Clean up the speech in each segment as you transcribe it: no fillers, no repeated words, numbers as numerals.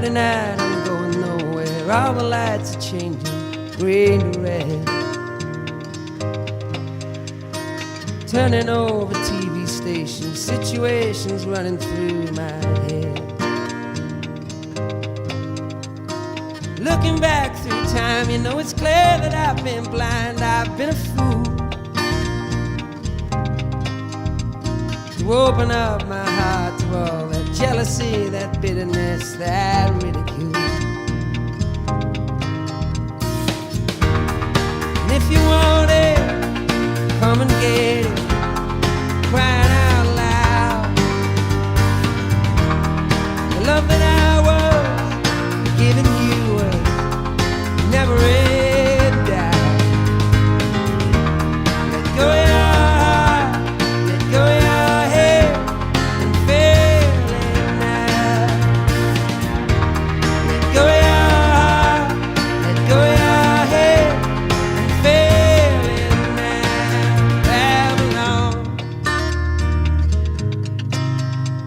Friday night, I'm going nowhere. All the lights are changing, green to red. Turning over TV stations, situations running through my head. Looking back through time, you know it's clear that I've been blind, I've been a fool to open up my heart to all that jealousy, that bitterness, that ridicule. And if you want it, come and get it, crying out loud. The love that I was giving you was never in doubt. Let go of your heart, let go of your head, and feel it now. Let go of your heart, let go of your head, and feel it now. Babylon,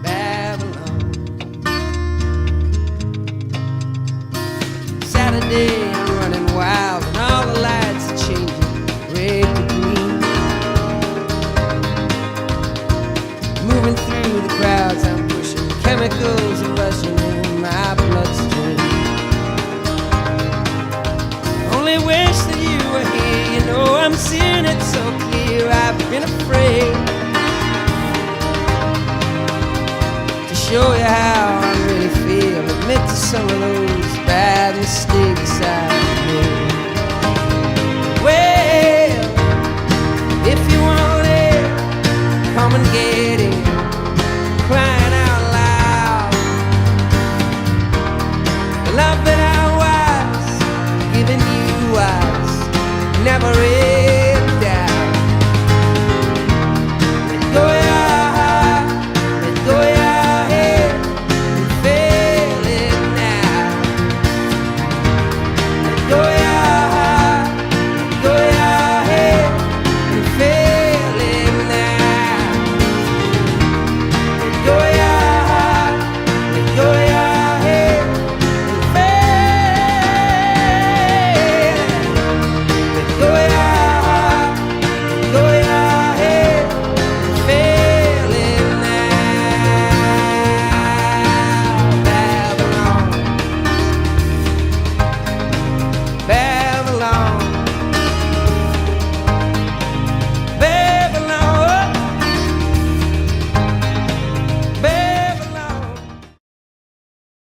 Babylon. Saturday, I'm running wild, and all the lights are changing red to green. Moving through the crowds, I'm pushing, chemicals are rushing in my bloodstream. Only wish that you were here, you know I'm seeing it so clear. I've been afraid to show you how I really feel, admit to some of those bad mistakes I've made. Well, if you want it, come and get it, crying out loud. The love that I was giving you was never in